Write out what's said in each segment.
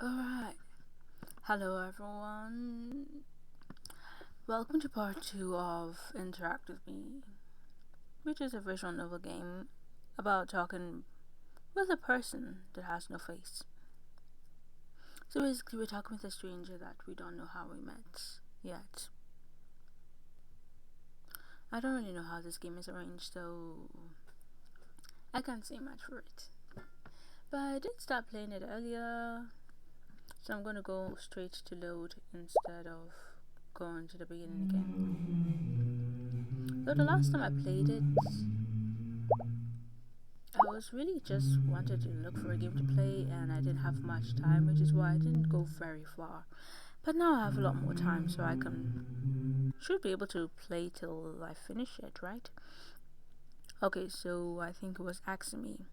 Alright, hello everyone. Welcome to part 2 of Interact with Me, which is a visual novel game about talking with a person that has no face. So basically, we're talking with a stranger that we don't know how we met yet. I don't really know how this game is arranged, so I can't say much for it. But I did start playing it earlier, so I'm gonna go straight to load instead of going to the beginning again. So the last time I played it, I was really just wanted to look for a game to play and I didn't have much time, which is why I didn't go very far. But now I have a lot more time, so I should be able to play till I finish it, right? Okay, so I think it was asking me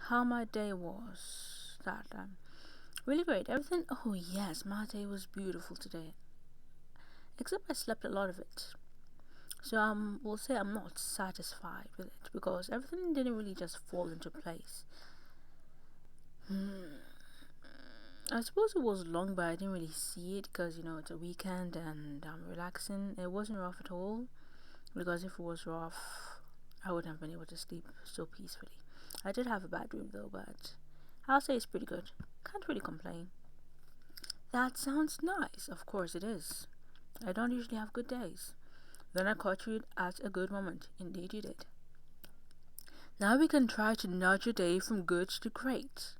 how my day was that time. Really great. Everything. Oh yes, my day was beautiful today. Except I slept a lot of it. So we'll say I'm not satisfied with it because everything didn't really just fall into place. I suppose it was long, but I didn't really see it because it's a weekend and I'm relaxing. It wasn't rough at all because if it was rough, I wouldn't have been able to sleep so peacefully. I did have a bad dream though, but I'll say it's pretty good. Can't really complain. That sounds nice. Of course it is. I don't usually have good days. Then I caught you at a good moment. Indeed you did. Now we can try to nudge your day from good to great.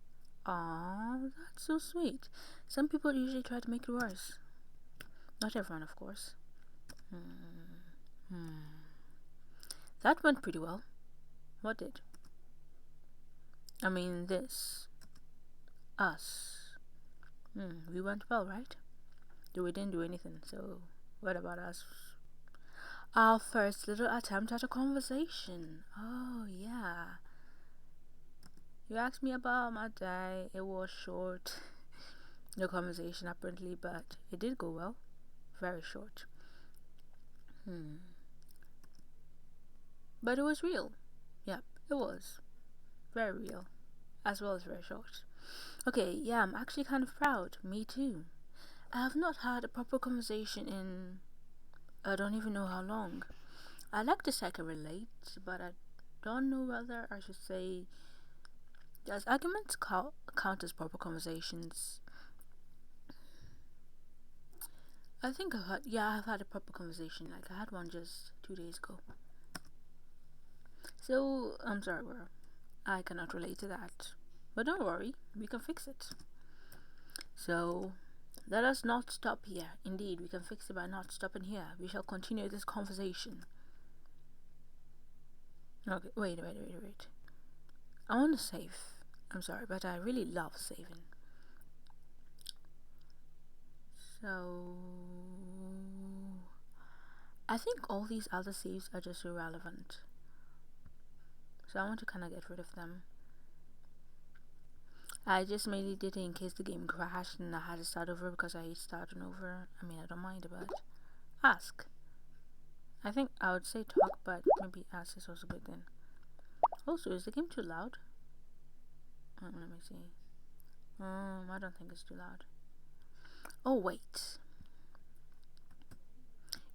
Aww, that's so sweet. Some people usually try to make it worse. Not everyone, of course. That went pretty well. What did? I mean this. Us. We went well, right? We didn't do anything, so what about us? Our first little attempt at a conversation. Oh, yeah. You asked me about my day. It was short. No conversation, apparently, but it did go well. Very short. But it was real. Yep, it was. Very real. As well as very short. Okay, yeah, I'm actually kind of proud. Me too. I have not had a proper conversation in I don't even know how long. I like to say I can relate, but I don't know whether I should say does arguments count as proper conversations? I think I've had a proper conversation. Like I had one just 2 days ago. So I'm sorry, bro. I cannot relate to that. But don't worry, we can fix it. So let us not stop here. Indeed, we can fix it by not stopping here. We shall continue this conversation. Okay, wait. I want to save. I'm sorry, but I really love saving. So I think all these other saves are just irrelevant. So I want to kind of get rid of them. I just mainly did it in case the game crashed and I had to start over because I hate starting over. I mean, I don't mind, but ask. I think I would say talk, but maybe ask is also good then. Also, is the game too loud? Let me see. I don't think it's too loud. Oh wait.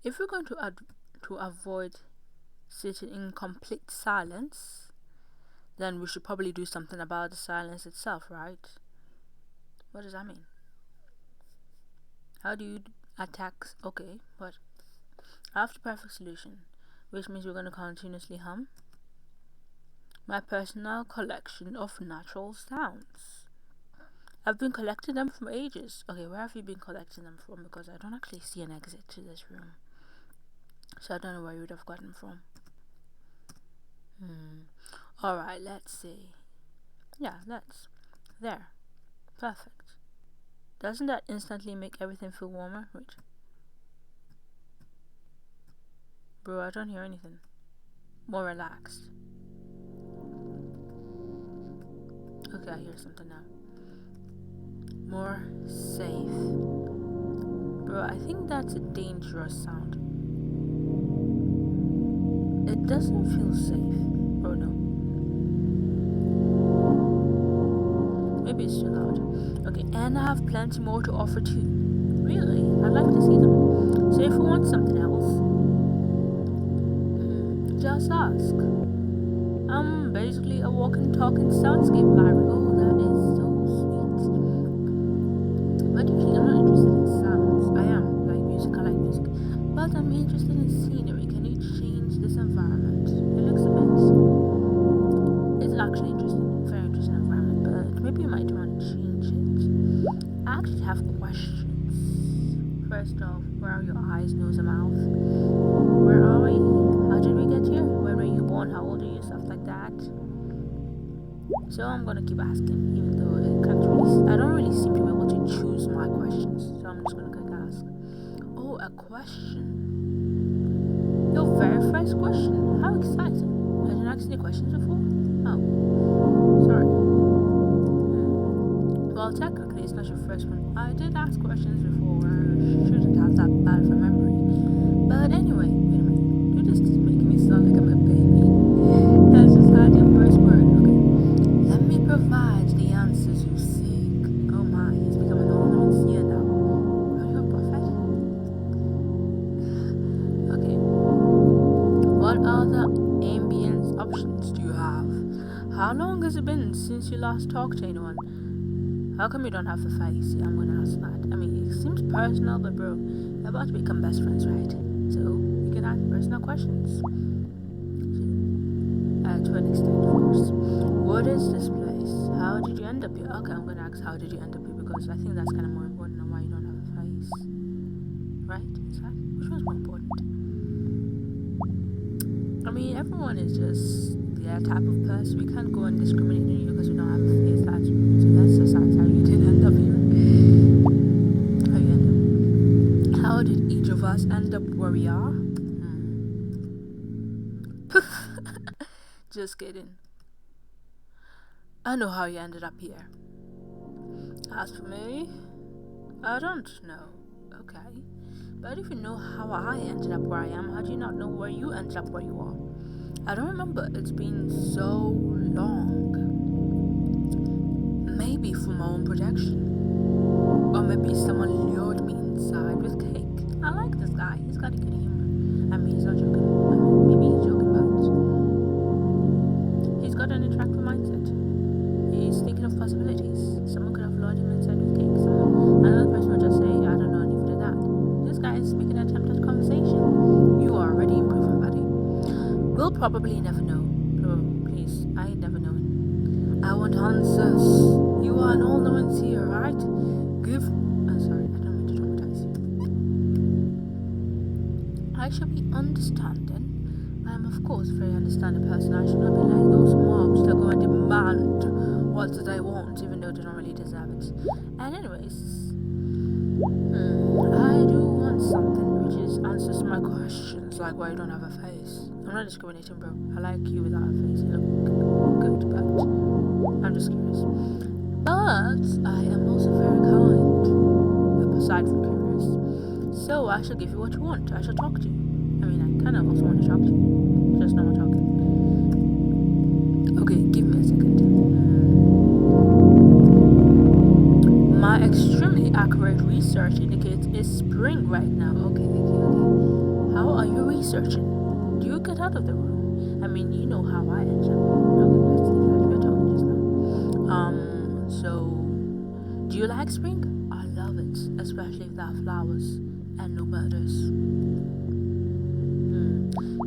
If we're going to avoid sitting in complete silence, then we should probably do something about the silence itself, right? What does that mean? How do you attack? Okay, but I have the perfect solution, which means we're going to continuously hum. My personal collection of natural sounds. I've been collecting them for ages. Okay, where have you been collecting them from? Because I don't actually see an exit to this room. So I don't know where you would have gotten from. Alright, let's see. Yeah, there. Perfect. Doesn't that instantly make everything feel warmer? Wait. Bro, I don't hear anything. More relaxed. Okay, I hear something now. More safe. Bro, I think that's a dangerous sound. It doesn't feel safe. Oh no. Maybe it's too loud. Okay, And I have plenty more to offer too. Really, I'd like to see them. So if you want something else, just ask. I'm basically a walking, talking soundscape library. Oh, that is so sweet. But usually I'm not interested in sounds. I am, like music, I like music. But I'm interested in scenery. Can you change this environment? It looks a bit... It's actually interesting, very interesting environment, but maybe you might want to change it. I actually have questions. First off, where are your eyes, nose, and mouth? Where are we? How did we get here? Where were you born? How old are you? Stuff like that. So I'm gonna keep asking, even though I don't really seem to be able to choose my questions. So I'm just gonna click ask. Oh, a question. Your very first question. How exciting! I didn't ask any questions before. Oh, sorry. Well, technically, it's not your first one. I did ask questions before. I shouldn't have that bad of a memory. But anyway, wait a minute. You're just making me sound like I'm a baby. That's just how your first word. Okay. Let me provide the answers you seek. Oh my, he's becoming all seer now. Are you a prophet? Okay. What other ambience options do you have? How long has it been since you last talked to anyone? How come you don't have a face? Yeah, I'm gonna ask that. I mean, it seems personal, but bro, you're about to become best friends, right? So, you can ask personal questions. To an extent, of course. What is this place? How did you end up here? Okay, I'm gonna ask how did you end up here because I think that's kind of more important than why you don't have a face. Right? Is that? Which one's more important? I mean, everyone is just their type of person. We can't go and discriminate on you because you don't have a face. That's rude. So let's just ask how you did end up here. How you end up? How did each of us end up where we are? Just kidding. I know how you ended up here. As for me, I don't know. Okay. But if you know how I ended up where I am, how do you not know where you ended up where you are? I don't remember. It's been so long. Maybe for my own protection. Or maybe someone lured me inside with cake. I like this guy. He's got a good humor. I mean, he's not joking. I mean, maybe he's joking, but he's got an attractive mindset. He's thinking of possibilities. Someone could have lured him inside with cake. Another person would just say, I don't know anything to that. This guy is making an attempt at conversation. You are already improving, buddy. We'll probably never know. Please, I ain't never known. I want answers. You are an all-knowing seer, right? I'm sorry, I don't mean to traumatize you. I shall be understanding. I am, of course, a very understanding person. I should not be like those mobs that go and demand what they want, even though they don't really deserve it. And anyways, I do want something which is answers to my questions, like why you don't have a face. I'm not discriminating, bro. I like you without a face. You look good, but I'm just curious. But I am also very kind, aside from curious. So I shall give you what you want. I shall talk to you. I mean, I kind of also want to talk to you. Just not talking. Okay, give me a second. My extremely accurate research indicates it's spring right now. Okay. How are you researching? Do you get out of the room? I mean, you know how I end up. Okay, let's leave that. We were talking just now. So, do you like spring? I love it, especially if there are flowers and no murders.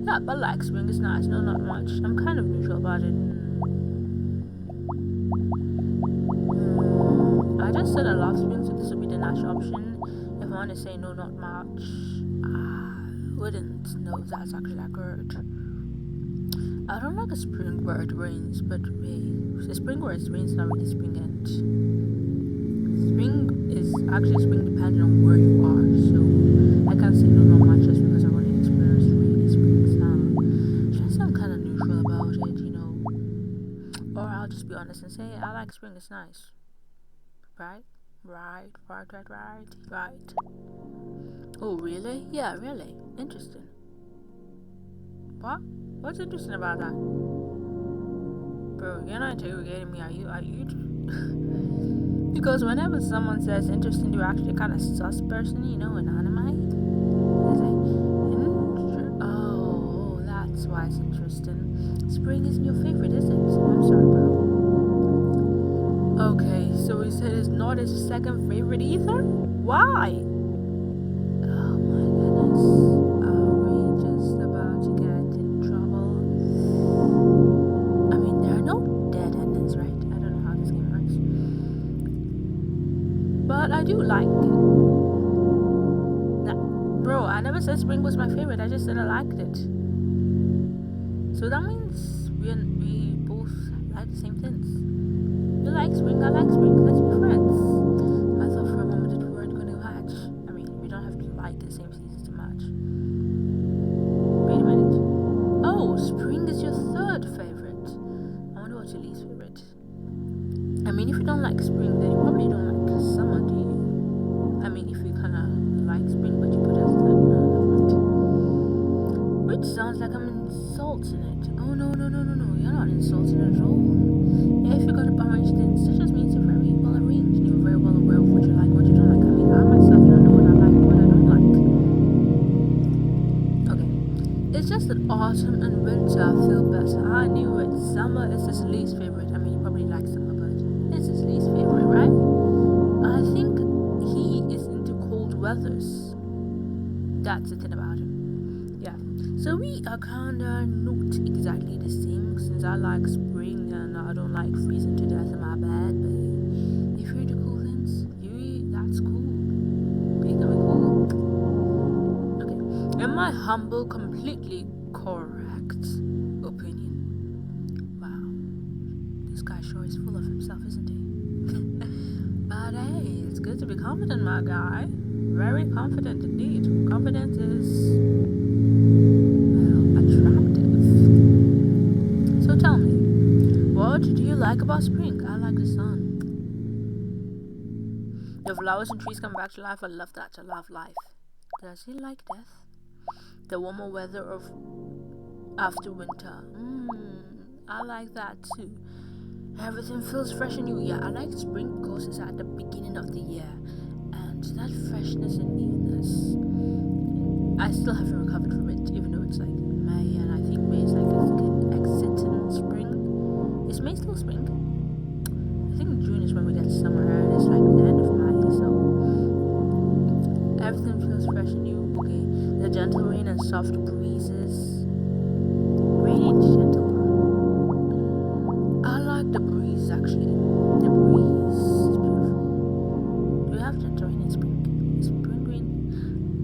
Yeah, but like spring is nice. No, not much. I'm kind of neutral about it. I just said I love spring, so this would be the natural option. If I want to say no, not much, I wouldn't know if that's actually accurate. I don't like a spring where it rains, but a spring where it rains not really spring end. Spring is actually spring depending on where you are, so I can't say no, not much just because I've already experienced really spring sound. Should I say I'm kind of neutral about it, you know? Or I'll just be honest and say I like spring, it's nice. Right? Right. Oh, really? Yeah, really. Interesting. What? What's interesting about that? Bro, you're not interrogating me, are you? Because whenever someone says interesting, you're actually kind of sus person, in anime. They say, oh, that's why it's interesting. Spring isn't your favorite, is it? I'm sorry, bro. Okay, so he said it's not his second favorite either? Why? Oh my goodness. Are we just about to get in trouble? I mean, there are no dead endings, right? I don't know how this game works. But I do like it. Bro, I never said Spring was my favorite, I just said I liked it. So that means we both like the same things. You like Spring, I like Spring, let's be friends. I thought for a moment that we weren't going to match. I mean, we don't have to like the same seasons to match. Wait a minute. Oh, Spring is your third favorite. I wonder what's your least favorite. I mean, if you don't like Spring, then you probably don't like Summer, do you? I mean, if you kinda like Spring, but you put it as third, no, which sounds like I'm insulting it. Oh, no, you're not insulting at all. Yeah, if you got it arranged, then it just means you're very well arranged and you're very well aware of what you like, what you don't like. I mean, I myself don't know what I like and what I don't like. Okay, it's just that autumn and winter feel better. I knew it. Summer is his least favorite. I mean, you probably like summer, but it's his least favorite, right? I think he is into cold weathers. That's the thing about him. Yeah. So we are kinda not exactly the same, since I like spring and I don't like freezing to death in my bed. But if you're into cool things, that's cool. Be cool. Okay. In my humble, completely correct opinion. Wow. This guy sure is full of himself, isn't he? But hey, it's good to be confident, my guy. Very confident indeed. Confidence is, well, attractive. So tell me, what do you like about spring? I like the sun. The flowers and trees come back to life. I love that. I love life. Does he like death? The warmer weather of after winter. I like that too. Everything feels fresh and new. Yeah, I like spring because it's at the beginning of the year. And that freshness and newness. I still haven't recovered from it, even though it's like May, and I think May is like exiting spring. Is May still spring? I think June is when we get summer, and it's like the end of May, so everything feels fresh and new. Okay, the gentle rain and soft breezes. Rainy gentle. I like the breeze actually. The breeze is beautiful. Do we have gentle rain in spring? Is spring rain?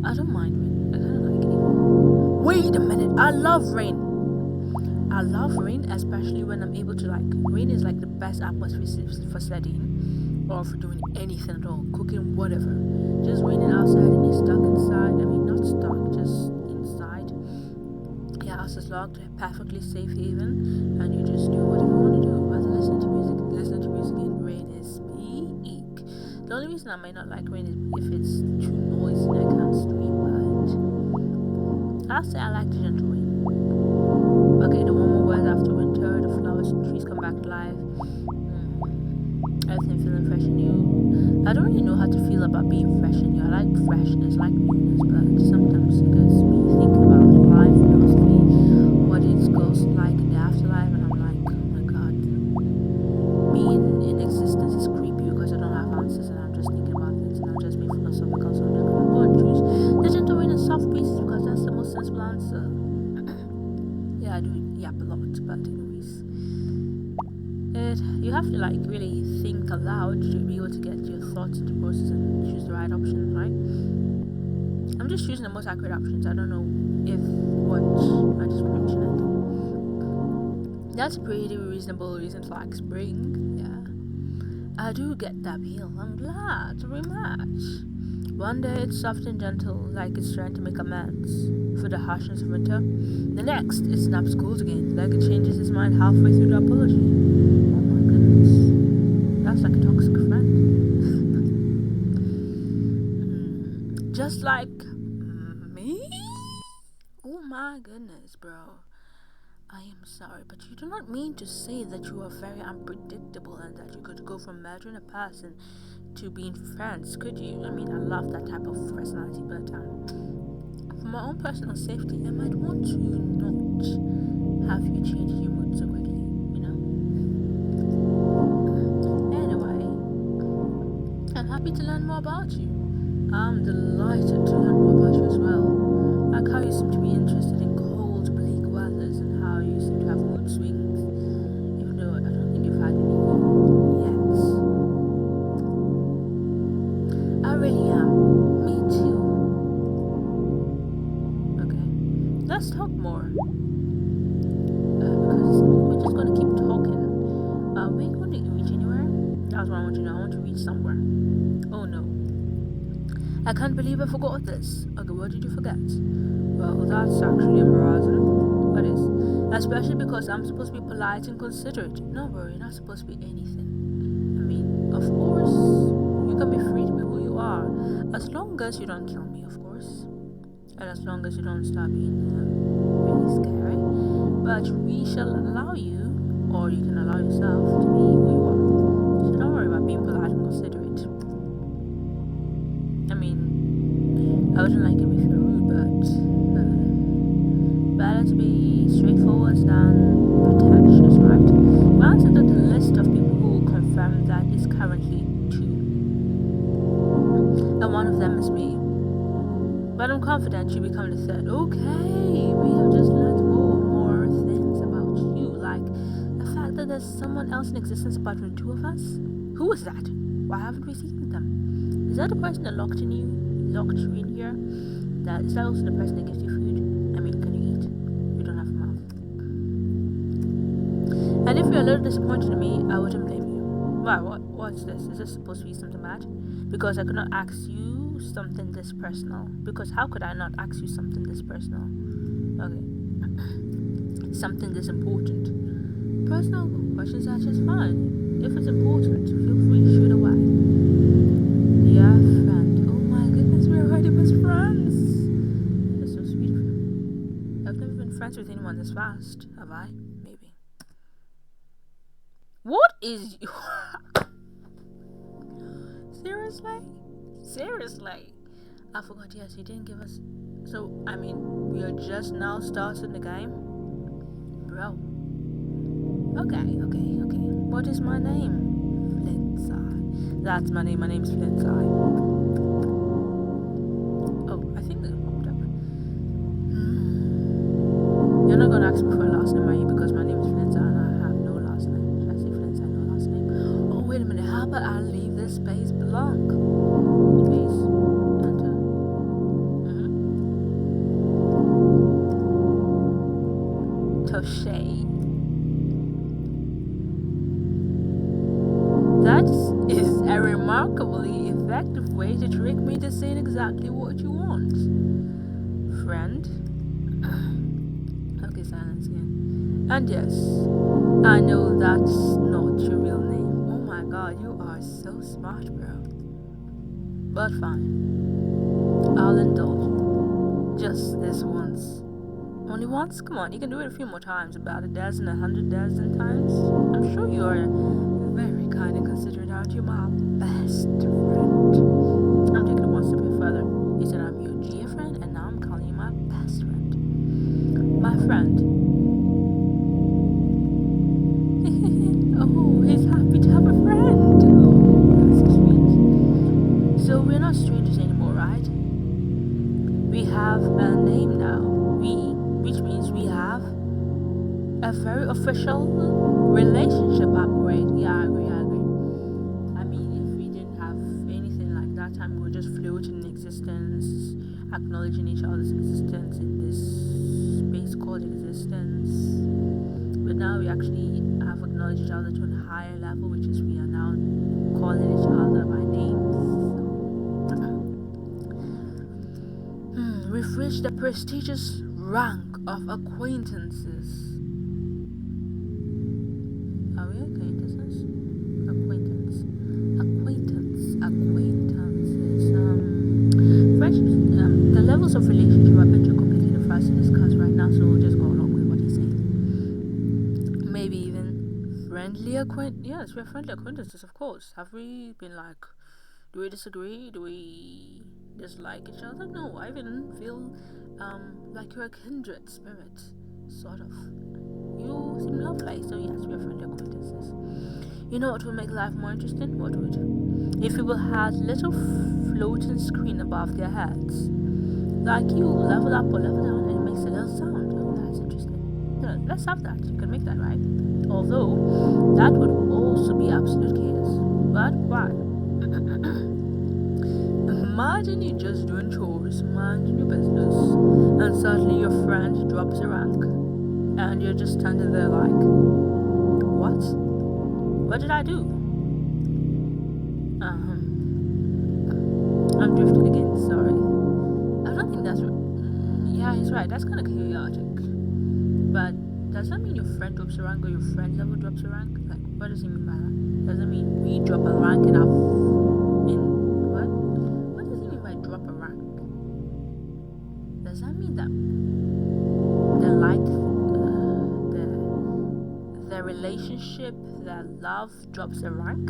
I don't mind rain. I kind of like it even. Wait a minute. I love rain. I love rain, especially when I'm able to rain is like the best atmosphere for studying or for doing anything at all, cooking, whatever. Just raining outside and you're stuck inside. I mean, not stuck, just inside. Your house is locked, perfectly safe haven, and you just do whatever you want to do. Whether listen to music in rain is peak. The only reason I might not like rain is if it's too noisy and I can't sleep, but I'll say I like the gentle rain. Okay, the warmer weather after winter, the flowers and trees come back to life. Everything feeling fresh and new. I don't really know how to feel about being fresh and new. I like freshness, I like newness, but sometimes it gets me thinking about life, philosophy, what it goes like in the afterlife, and I'm like, oh my god, being in existence is creepy because I don't have answers and I'm just thinking about things and I'm just being philosophical, so I'm not gonna go and choose the gentle rain and soft breezes because that's the most sensible answer. Yeah, I do yap a lot, but anyways, you have to really think aloud to be able to get your thoughts into process and choose the right options, right? I'm just choosing the most accurate options. I don't know if what I just mentioned. That's a pretty reasonable reason to like spring. Yeah, I do get that appeal. I'm glad to rematch. One day it's soft and gentle, like it's trying to make amends for the harshness of winter. The next, it snaps cold again, like it changes its mind halfway through the apology. Oh my goodness. That's like a toxic friend. Just like me? Oh my goodness, bro. I am sorry, but you do not mean to say that you are very unpredictable and that you could go from murdering a person to being friends, could you? I mean, I love that type of personality, but for my own personal safety, I might want to not have you change your mood so quickly, you know? Anyway, I'm happy to learn more about you. I'm delighted to learn more about you as well. Like how you seem to be interested in cold, bleak weathers and how you seem to have mood swings, even though I don't think you've had any yet. I really am. Me too. Okay, let's talk more. Because we're just gonna keep talking. We're going to reach anywhere. That's what I want to know. I want to reach somewhere. Oh no. I can't believe I forgot this. Okay, what did you forget? Well, that's actually embarrassing. What is? Especially because I'm supposed to be polite and considerate. No, bro, you're not supposed to be anything. I mean, of course, you can be free to be who you are. As long as you don't kill me, of course. And as long as you don't start being really scary. But we shall allow you, or you can allow yourself to be who you are. So don't worry about being polite and considerate. I mean, I wouldn't like it if you're rude, but better to be straightforward than pretentious, right? Granted that the list of people who will confirm that is currently 2, and one of them is me. But I'm confident you become the 3rd. Okay, we have just learned more things about you, like the fact that there's someone else in existence apart from the 2 of us. Who is that? Why haven't we seen them? Is that the person that locked you in here? Is that also the person that gives you food? I mean, can you eat? You don't have a mouth. And if you're a little disappointed in me, I wouldn't blame you. Wow, what's this? Is this supposed to be something bad? Because I could not ask you something this personal. Because how could I not ask you something this personal? Okay. Something this important. Personal questions are just fine. If it's important, feel free to shoot away. Yeah, friend. Oh my goodness, we're already best friends. That's so sweet of you. I've never been friends with anyone this fast, have I? Maybe. What is you? Seriously? I forgot, yes, you didn't give us. So, I mean, we are just now starting the game? Bro. Okay. What is my name? Flintseye. That's my name. My name's Flintseye. Oh, I think that popped up. You're not gonna ask me for a last name, are you? Because my name is Flintseye and I have no last name. Should I say Flintseye, no last name? Oh, wait a minute. How about I leave this space blank? Space. Enter. Touche. That is a remarkably effective way to trick me to saying exactly what you want. Friend? Okay, silence again. And yes, I know that's not your real name. Oh my god, you are so smart, bro. But fine. I'll indulge you. Just this once. Only once? Come on, you can do it a few more times. About 10, 100 times. I'm sure you are very kind and considerate, aren't you? My best friend. I'm taking it one step further. You said I'm your dear friend, and now I'm calling you my best friend. My friend. Oh, he's happy to have a friend. Oh, that's so sweet. So we're not strangers anymore, right? We have a name now. Which means we have a very official relationship upgrade. Yeah, I agree. I mean, if we didn't have anything like that time, we were just floating in existence, acknowledging each other's existence in this space called existence. But now we actually have acknowledged each other to a higher level, which is we are now calling each other by names. We've reached the prestigious rank of acquaintances. Are we acquaintances? Acquaintances. Friendships. The levels of relationship are a bit too complicated for us to discuss right now, so we'll just go along with what he's saying. Yes, we're friendly acquaintances, of course. Have we been like, do we disagree? Do we dislike each other? No, I even feel like you're a kindred spirit, sort of. You seem lovely, so yes, we're friendly acquaintances. You know what would make life more interesting? What would? If people had little floating screen above their heads, like you level up or level down, and it makes a little sound. Oh, that's interesting. Yeah, let's have that. You can make that, right? Although that would also be absolute chaos. But why? Imagine you just doing chores, minding your business, and suddenly your friend drops a rank, and you're just standing there like, what? What did I do? I'm drifting again, sorry. I don't think that's... yeah, he's right, that's kind of chaotic. But does that mean your friend drops a rank or your friend level drops a rank? Like, what does he mean by that? Does it mean we drop a rank in what? What does he mean by drop a rank? Does that mean that the relationship, the love drops a rank?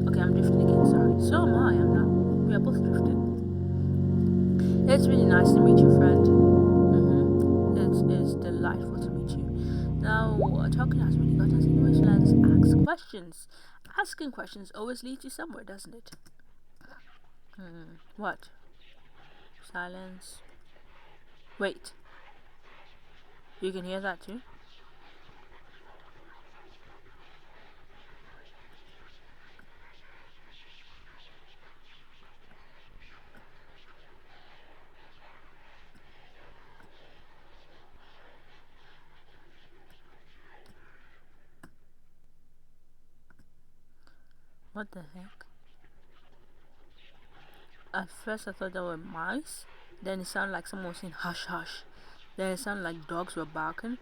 Okay, I'm drifting again, sorry. So am I, I'm not. We are both drifting. It's really nice to meet you, friend. It is delightful to meet you. Now, talking has really got us anyway, so let's ask questions. Asking questions always leads you somewhere, doesn't it? What? Silence. Wait. You can hear that too? What the heck? At first I thought they were mice. Then it sounded like someone was saying hush hush. Then it sounded like dogs were barking.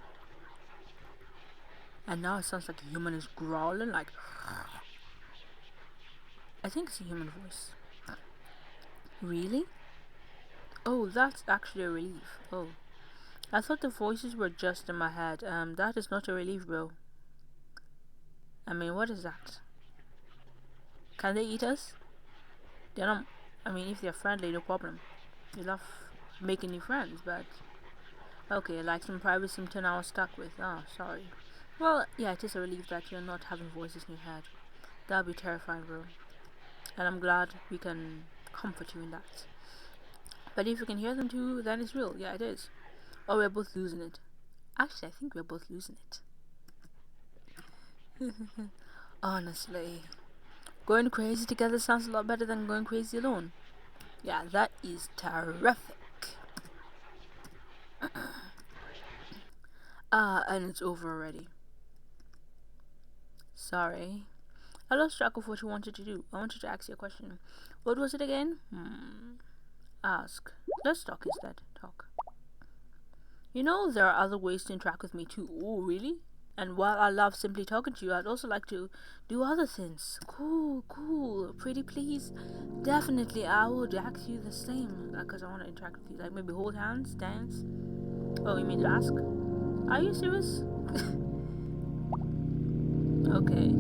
And now it sounds like a human is growling like... I think it's a human voice. Really? Oh, that's actually a relief. Oh. I thought the voices were just in my head. That is not a relief, bro. I mean, what is that? Can they eat us? They're not... I mean, if they're friendly, no problem. You love making new friends, but... okay, like some privacy symptom I was stuck with. Oh, sorry. Well, yeah, it is a relief that you're not having voices in your head. That'd be terrifying, bro. And I'm glad we can comfort you in that. But if you can hear them too, then it's real. Yeah, it is. Or we're both losing it. Actually, I think we're both losing it. Honestly. Going crazy together sounds a lot better than going crazy alone. Yeah, that is terrific. And it's over already. Sorry. I lost track of what you wanted to do. I wanted to ask you a question. What was it again? Ask. Let's talk instead. Talk. You know, there are other ways to interact with me too. Oh, really? And while I love simply talking to you, I'd also like to do other things. Cool. Pretty please. Definitely, I would ask you the same. Because I want to interact with you. Like maybe hold hands, dance. Oh, you mean to ask? Are you serious? Okay.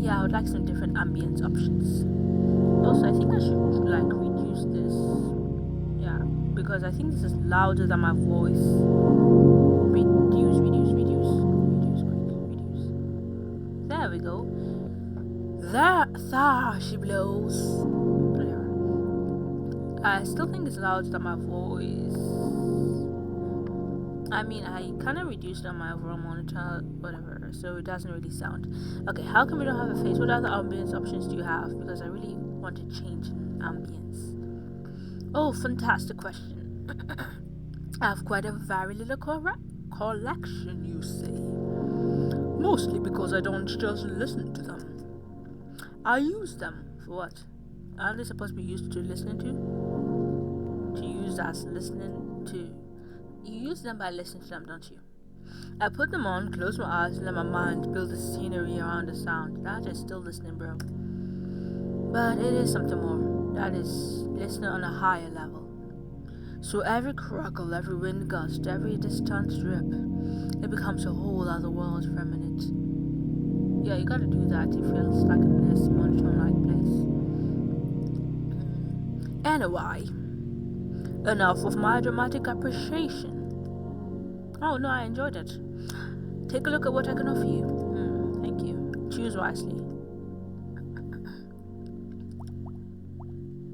Yeah, I would like some different ambience options. Also, I think I should like reduce this. Yeah, because I think this is louder than my voice. Reduce. There we go. There she blows. I still think it's louder than my voice. I mean, I kind of reduced on my overall monitor, whatever, so it doesn't really sound. Okay, how come we don't have a face? What other ambience options do you have? Because I really want to change ambience. Oh, fantastic question. I have quite a very little collection, you see. Mostly because I don't just listen to them. I use them for what? Aren't they supposed to be used to listening to? To use as listening to. You use them by listening to them, don't you? I put them on, close my eyes, and let my mind build the scenery around the sound. That is still listening, bro. But it is something more. That is listening on a higher level. So every crackle, every wind gust, every distant drip, it becomes a whole other world for a minute. Yeah, you gotta do that if you're stuck in this monotone-like place. Anyway, enough of my dramatic appreciation. Oh no, I enjoyed it. Take a look at what I can offer you. Thank you. Choose wisely.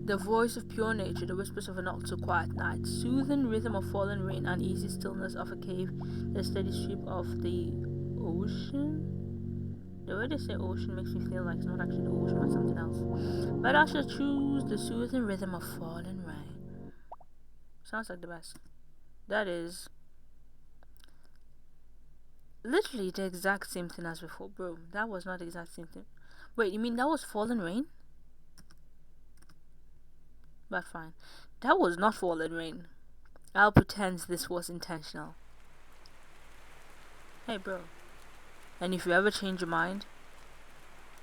The voice of pure nature, the whispers of a not-so-quiet night, soothing rhythm of falling rain, uneasy stillness of a cave, the steady sweep of the ocean. The way they say ocean makes me feel like it's not actually the ocean but something else. But I shall choose the soothing rhythm of falling rain. Sounds like the best. That is literally the exact same thing as before, bro. That was not the exact same thing. Wait, you mean that was falling rain? But fine. That was not falling rain. I'll pretend this was intentional. Hey, bro. And if you ever change your mind,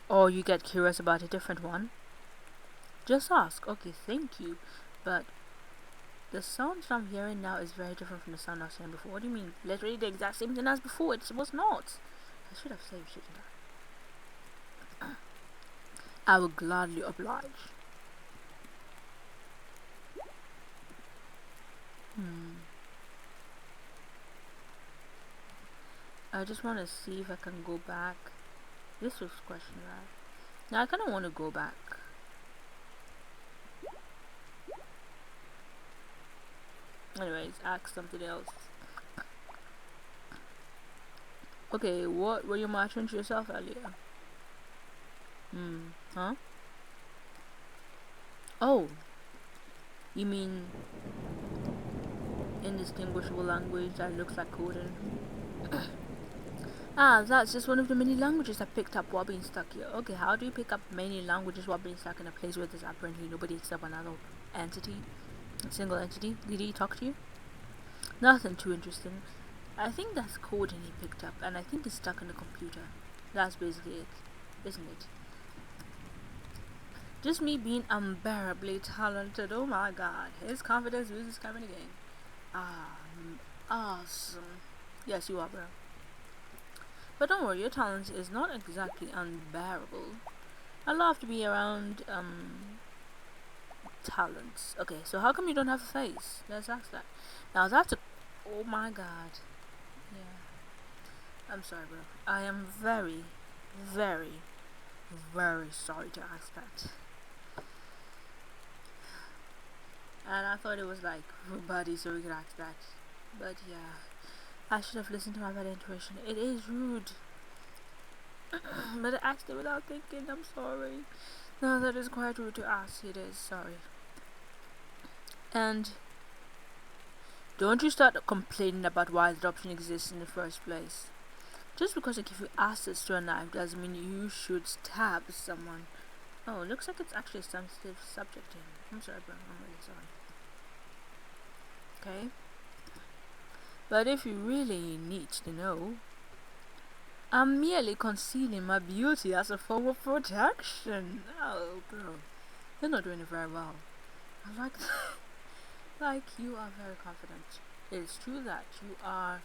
or you get curious about a different one, just ask. Okay, thank you. But the sound I'm hearing now is very different from the sound I was hearing before. What do you mean? Literally the exact same thing as before. It was not. I should have saved, shouldn't I? I will gladly oblige. I just want to see if I can go back. This was question, right? Now I kind of want to go back. Anyways, ask something else. Okay, what were you muttering to yourself earlier? Huh? Oh, you mean indistinguishable language that looks like coding? That's just one of the many languages I picked up while being stuck here. Okay, how do you pick up many languages while being stuck in a place where there's apparently nobody except another entity? A single entity? Did he talk to you? Nothing too interesting. I think that's coding he picked up, and I think he's stuck in the computer. That's basically it, isn't it? Just me being unbearably talented. Oh my god, his confidence is coming again. Awesome. Yes, you are, bro. But don't worry, your talent is not exactly unbearable. I love to be around talents. Okay, so how come you don't have a face? Let's ask that. Now that's a... Oh my god. Yeah. I'm sorry, bro. I am very, very, very sorry to ask that. And I thought it was like buddy, so we could ask that. But yeah, I should have listened to my bad intuition. It is rude. But I asked it without thinking. I'm sorry. No, that is quite rude to ask. It is. Sorry. And don't you start complaining about why the option exists in the first place. Just because I give you access to a knife doesn't mean you should stab someone. Oh, looks like it's actually a sensitive subject here. I'm sorry, bro. I'm really sorry. Okay? But if you really need to know, I'm merely concealing my beauty as a form of protection. Oh, bro. You're not doing it very well. I like that. Like, you are very confident. It's true that you are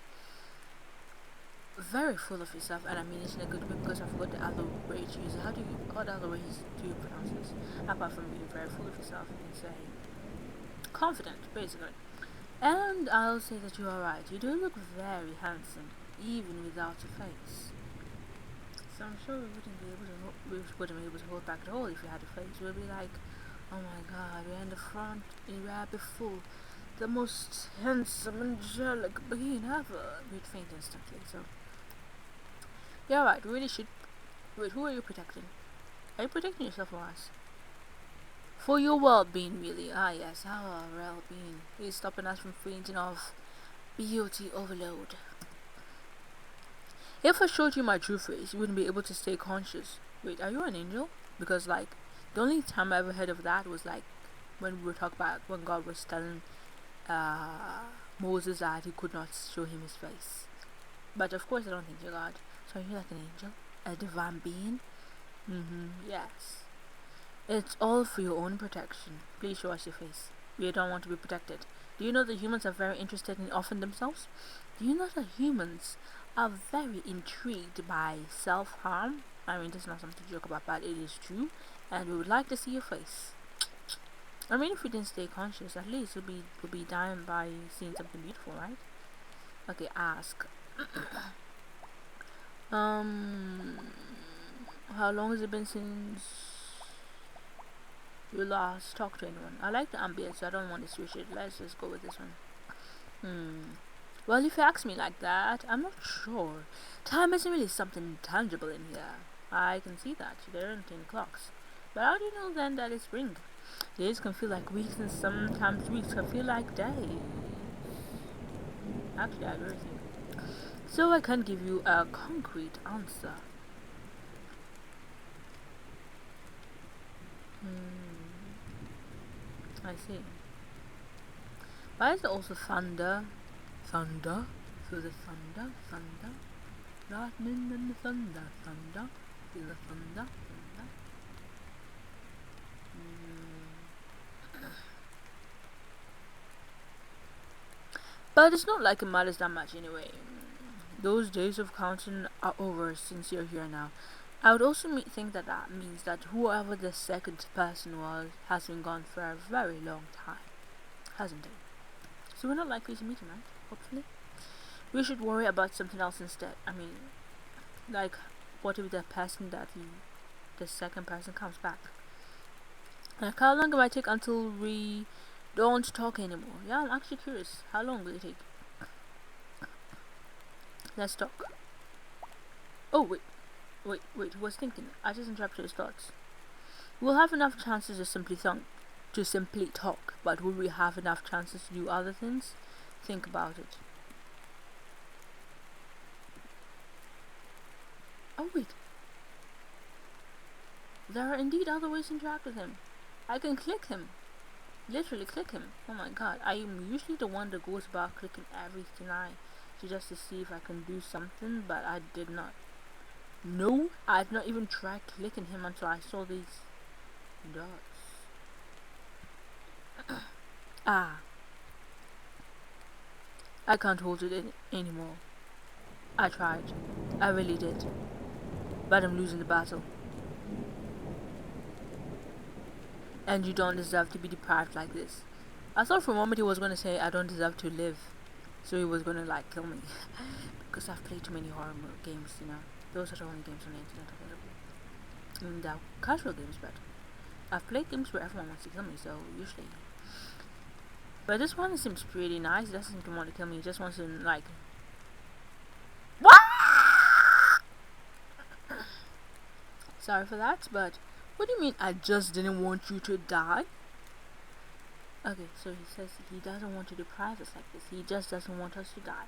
very full of yourself, and I mean it in a good way because I forgot the other way to use it. What other ways do you pronounce this? Apart from being very full of yourself, you can say confident, basically. And I'll say that you are right. You do look very handsome, even without your face. So I'm sure we wouldn't be able to hold back at all if you had a face. We'd be like, oh my god, we're in the front, and we're before the most handsome, angelic being ever. We'd faint instantly. So you're right. We really should. Wait, who are you protecting? Are you protecting yourself or us? For your well-being, really. Ah, yes, our well-being. He's stopping us from fainting off beauty overload. If I showed you my true face, you wouldn't be able to stay conscious. Wait, are you an angel? Because, like, the only time I ever heard of that was, like, when we were talking about when God was telling Moses that he could not show him his face. But, of course, I don't think you're God. So are you like an angel? A divine being? Yes. It's all for your own protection. Please show us your face. We don't want to be protected. Do you know that humans are very interested in offing themselves? Do you know that humans are very intrigued by self-harm? I mean, this is not something to joke about, but it is true, and we would like to see your face. I mean, if we didn't stay conscious, at least we'll be dying by seeing something beautiful, right? Okay, ask. How long has it been since you last talked to anyone? I like the ambience, so I don't want to switch it. Let's just go with this one. Well, if you ask me like that, I'm not sure. Time isn't really something tangible in here. I can see that. There aren't any clocks. But how do you know then that it's spring? Days can feel like weeks, and sometimes weeks can feel like days. Actually, I agree with you. So I can't give you a concrete answer. I see. Why is there also thunder? Thunder? Feel the thunder? Thunder? Lightning and the thunder? Thunder? Feel the thunder? Thunder? But it's not like it matters that much anyway. Those days of counting are over since you're here now. I would also think that means that whoever the second person was has been gone for a very long time, hasn't it? So we're not likely to meet him, right? Hopefully. We should worry about something else instead. I mean, like, what if the person that the second person comes back? Like, how long will it take until we don't talk anymore? Yeah, I'm actually curious. How long will it take? Let's talk. Oh, wait, I was thinking. I just interrupted his thoughts. We'll have enough chances to simply talk, but will we have enough chances to do other things? Think about it. Oh, wait. There are indeed other ways to interact with him. I can click him. Literally click him. Oh my god. I am usually the one that goes about clicking everything just to see if I can do something, but I did not. No, I've not even tried clicking him until I saw these dots. I can't hold it anymore. I tried. I really did. But I'm losing the battle. And you don't deserve to be deprived like this. I thought for a moment he was going to say, I don't deserve to live. So he was going to, like, kill me. Because I've played too many horror games, you know. Those are the only games on the internet available. I mean, they're casual games, but I've played games where everyone wants to kill me, so usually. But this one seems pretty nice. He doesn't even want to kill me. He just wants to, like... What? Sorry for that, but... What do you mean I just didn't want you to die? Okay, so he says he doesn't want to deprive us like this. He just doesn't want us to die.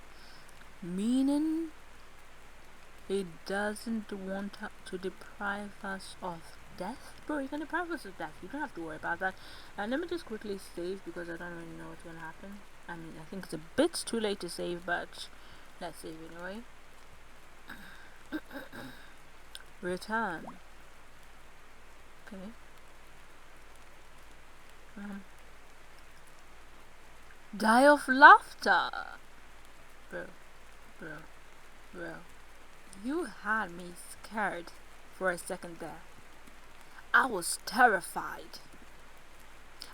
Meaning... He doesn't want to deprive us of death? Bro, you can deprive us of death. You don't have to worry about that. And let me just quickly save because I don't really know what's going to happen. I mean, I think it's a bit too late to save, but let's save anyway. Return. Okay. Die of laughter. Bro. You had me scared for a second there. I was terrified.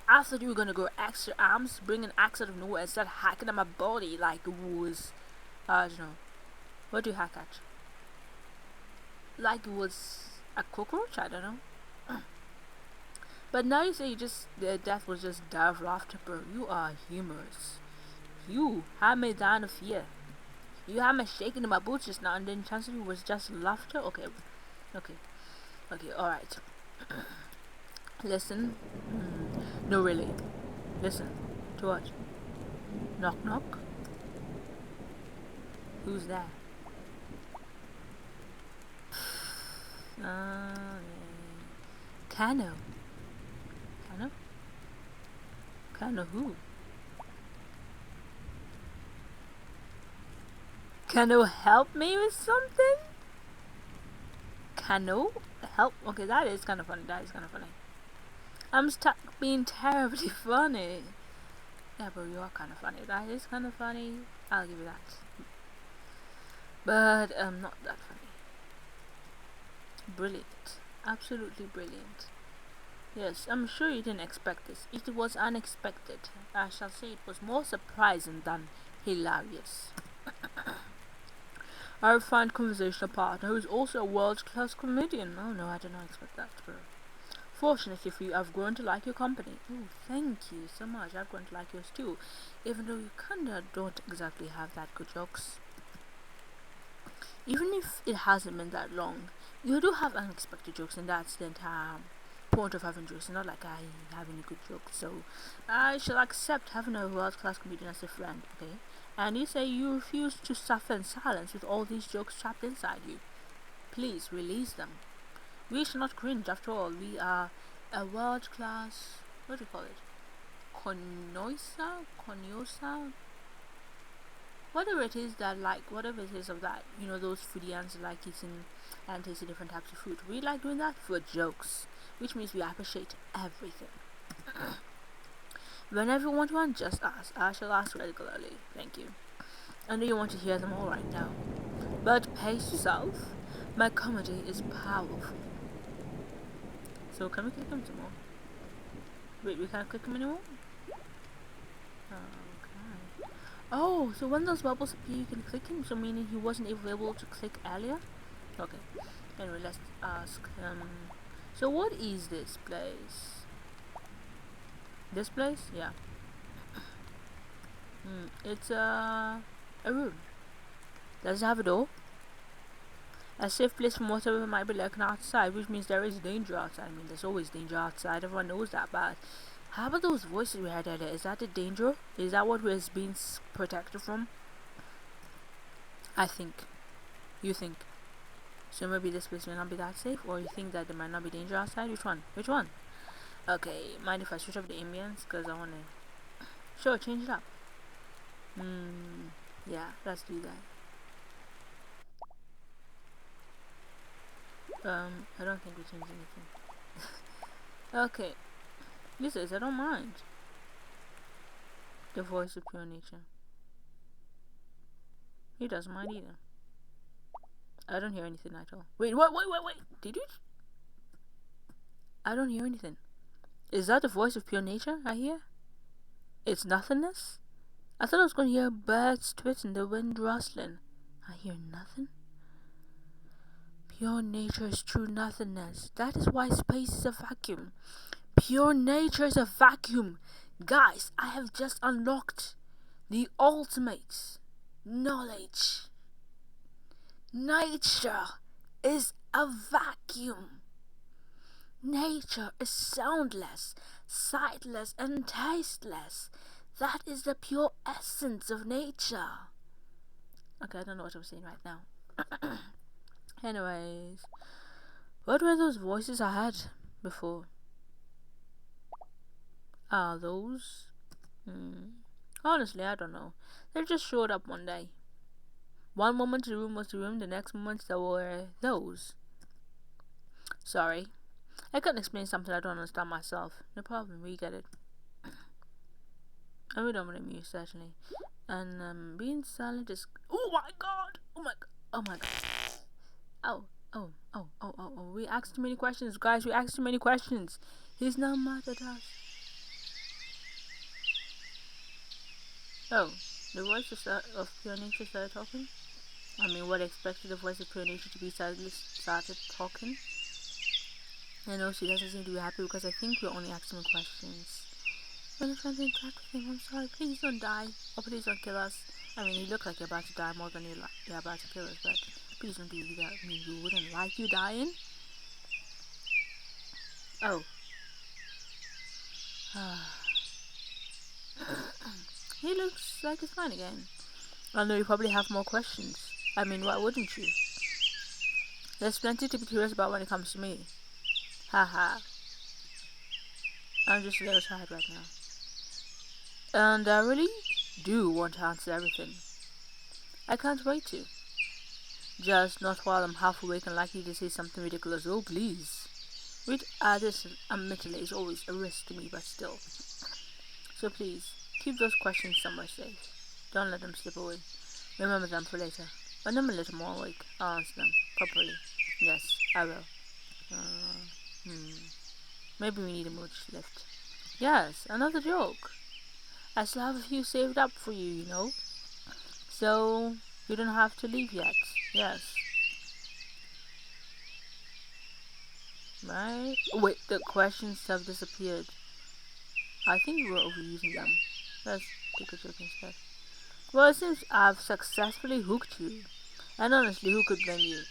I thought you were gonna go extra arms, bring an axe out of nowhere and start hacking at my body like it was, I don't know. What do you hack at? Like it was a cockroach? I don't know. But now you say the death was just die of laughter, bro. You are humorous. You had me dying of fear. You had me shaking in my boots just now, and then chances was just laughter. Okay, alright. Listen. No, really. Listen. To what? Knock knock. Who's there? Kano. Kano who? Kano help me with something? Kano help? Okay, that is kind of funny. I'm stuck being terribly funny. Yeah, bro, you are kind of funny. That is kind of funny. I'll give you that. But not that funny. Brilliant. Absolutely brilliant. Yes, I'm sure you didn't expect this. It was unexpected. I shall say it was more surprising than hilarious. Our refined conversational partner, who is also a world-class comedian. Oh no, I did not expect that, bro. Fortunately for you, I've grown to like your company. Oh, thank you so much. I've grown to like yours too. Even though you kinda don't exactly have that good jokes. Even if it hasn't been that long, you do have unexpected jokes, and that's the entire point of having jokes. It's not like I have any good jokes, so I shall accept having a world-class comedian as a friend, okay? And you say you refuse to suffer in silence with all these jokes trapped inside you. Please release them. We shall not cringe. After all, we are a world-class, what do you call it? Connoisseur? Whatever it is that, like, whatever it is of that, you know, those foodians like eating and tasting different types of food. We like doing that for jokes, which means we appreciate everything. Whenever you want one, just ask. I shall ask regularly. Thank you. I know you want to hear them all right now. But pace yourself. My comedy is powerful. So can we click him some more? Wait, we can't click him anymore? Okay. Oh, so when those bubbles appear, you can click him, so meaning he wasn't able to click earlier? Okay. Anyway, let's ask him. So what is this place? This place? Yeah. It's a room. Does it have a door? A safe place from whatever might be lurking outside, which means there is danger outside. I mean, there's always danger outside. Everyone knows that, but how about those voices we heard earlier? Is that the danger? Is that what we're being protected from? I think. You think. So maybe this place may not be that safe, or you think that there might not be danger outside? Which one? Which one? Okay, mind if I switch up the ambience? Because I want to... Sure, change it up. Yeah, let's do that. I don't think we changed anything. Okay. This is, I don't mind. The voice of pure nature. He doesn't mind either. I don't hear anything at all. Wait. Did you? I don't hear anything. Is that the voice of pure nature I hear? It's nothingness? I thought I was going to hear birds twitching, the wind rustling. I hear nothing. Pure nature is true nothingness. That is why space is a vacuum. Pure nature is a vacuum. Guys, I have just unlocked the ultimate knowledge. Nature is a vacuum. Nature is soundless, sightless, and tasteless. That is the pure essence of nature. Okay, I don't know what I'm saying right now. Anyways, what were those voices I had before? Are those? Honestly, I don't know. They just showed up one day. One moment the room was the room, the next moment there were those. Sorry. I can't explain something I don't understand myself. No problem, we get it. And we don't blame you, certainly. And being silent is... Oh my god! Oh my god! Oh my god! Oh. We asked too many questions, guys. We asked too many questions. He's not mad at us. Oh, the voice of pure nature started talking? I mean, what expected the voice of pure nature to be started talking? I know she doesn't seem to be happy because I think we're only asking questions. When I'm trying to interact with him, I'm sorry, please don't die. Or please don't kill us. I mean, you look like you're about to die more than you're about to kill us, but please don't do that. I mean, we wouldn't like you dying. Oh. He looks like he's fine again. I know you probably have more questions. I mean, why wouldn't you? There's plenty to be curious about when it comes to me. Haha. I'm just a little tired right now. And I really do want to answer everything. I can't wait to. Just not while I'm half awake and likely to say something ridiculous. Oh, please. With others, admittedly, is always a risk to me, but still. So please, Keep those questions somewhere safe. Don't let them slip away. Remember them for later. When I'm a little more awake, I'll answer them properly. Yes, I will. Hmm. Maybe we need a mood lift. Yes, another joke. I still have a few saved up for you, you know. So, you don't have to leave yet. Yes. Right? Wait, the questions have disappeared. I think we're overusing them. Let's take a joke instead. Well, since I've successfully hooked you, and honestly, who could blame you?